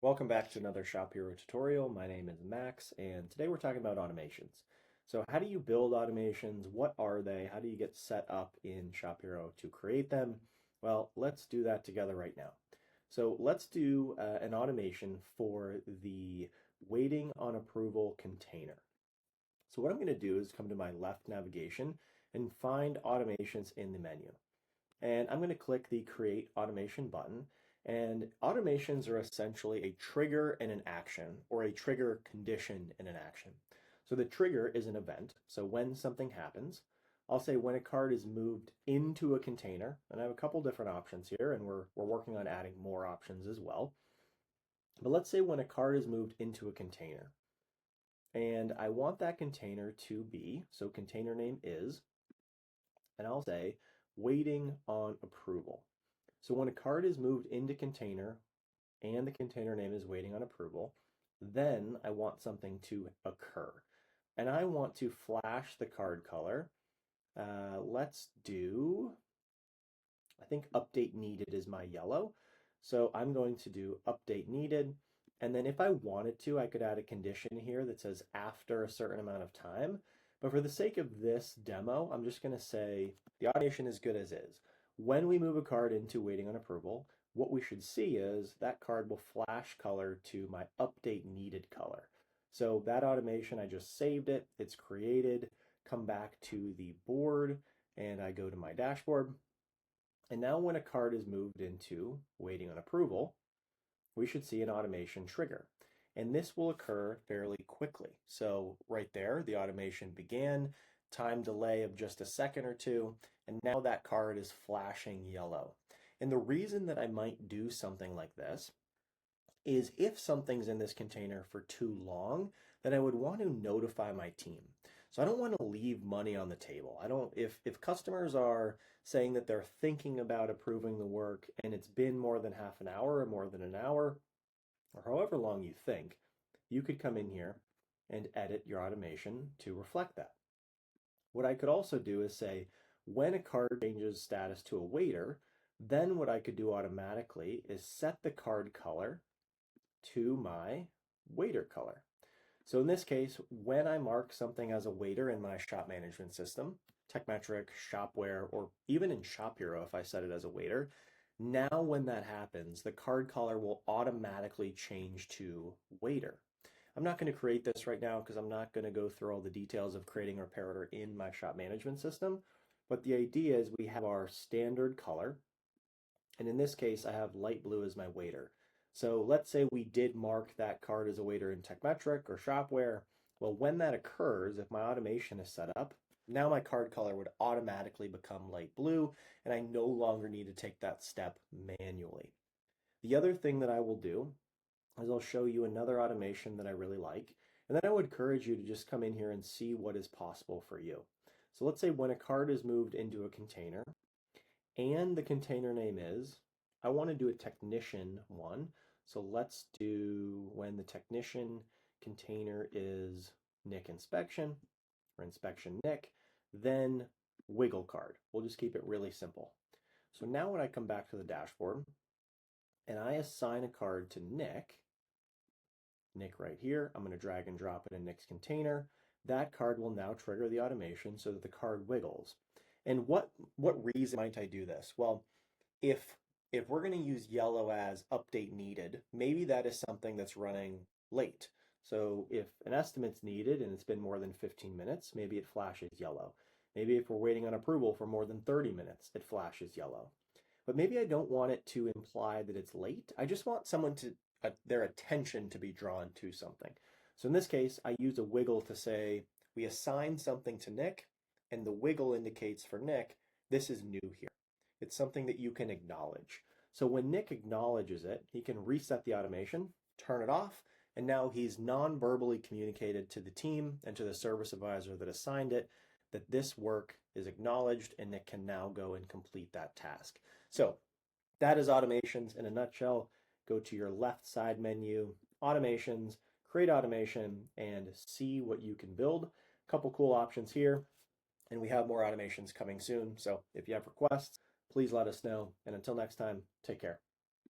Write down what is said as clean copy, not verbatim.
Welcome back to another Shop Hero tutorial. My name is Max, and today we're talking about automations. So how do you build automations? What are they? How do you get set up in Shop Hero to create them? Well, let's do that together right now. So let's do an automation for the waiting on approval container. So what I'm going to do is come to my left navigation and find automations in the menu. And I'm going to click the Create Automation button. And automations are essentially a trigger and an action, or a trigger condition and an action. So the trigger is an event. So when something happens, I'll say when a card is moved into a container, and I have a couple different options here, and we're working on adding more options as well. But let's say when a card is moved into a container, and I want that container to be, so container name is, and I'll say waiting on approval. So when a card is moved into container and the container name is waiting on approval, then I want something to occur. And I want to flash the card color. Let's do, I think update needed is my yellow. So I'm going to do update needed. And then if I wanted to, I could add a condition here that says after a certain amount of time. But for the sake of this demo, I'm just going to say the automation is good as is. When we move a card into waiting on approval, what we should see is that card will flash color to my update needed color. So that automation, I just saved it, it's created, come back to the board, and I go to my dashboard. And now when a card is moved into waiting on approval, we should see an automation trigger. And this will occur fairly quickly. So right there, the automation began, time delay of just a second or two, and now that card is flashing yellow. And the reason that I might do something like this is if something's in this container for too long, then I would want to notify my team. So I don't want to leave money on the table. I don't, if customers are saying that they're thinking about approving the work and it's been more than half an hour or more than an hour, or however long you think, you could come in here and edit your automation to reflect that. What I could also do is say, when a card changes status to a waiter, then what I could do automatically is set the card color to my waiter color. So in this case, when I mark something as a waiter in my shop management system, Techmetric, Shopware, or even in Shop Hero, if I set it as a waiter, now when that happens, the card color will automatically change to waiter. I'm not going to create this right now because I'm not going to go through all the details of creating a reparator in my shop management system. But the idea is we have our standard color. And in this case, I have light blue as my waiter. So let's say we did mark that card as a waiter in Techmetric or Shopware. Well, when that occurs, if my automation is set up, now my card color would automatically become light blue, and I no longer need to take that step manually. The other thing that I will do is I'll show you another automation that I really like, and then I would encourage you to just come in here and see what is possible for you. So let's say when a card is moved into a container, and the container name is, I want to do a technician one. So let's do when the technician container is Nick inspection or inspection Nick, then wiggle card. We'll just keep it really simple. So now when I come back to the dashboard and I assign a card to Nick right here, I'm going to drag and drop it in Nick's container. That card will now trigger the automation so that the card wiggles. And what reason might I do this? Well, if we're going to use yellow as update needed, maybe that is something that's running late. So if an estimate's needed and it's been more than 15 minutes, maybe it flashes yellow. Maybe if we're waiting on approval for more than 30 minutes, it flashes yellow. But maybe I don't want it to imply that it's late. I just want someone to their attention to be drawn to something. So in this case, I use a wiggle to say we assign something to Nick, and the wiggle indicates for Nick, this is new here. It's something that you can acknowledge. So when Nick acknowledges it, he can reset the automation, turn it off, and now he's non-verbally communicated to the team and to the service advisor that assigned it that this work is acknowledged and Nick can now go and complete that task. So that is automations in a nutshell. Go to your left side menu, automations, create automation, and see what you can build. A couple cool options here, and we have more automations coming soon. So if you have requests, please let us know. And until next time, take care.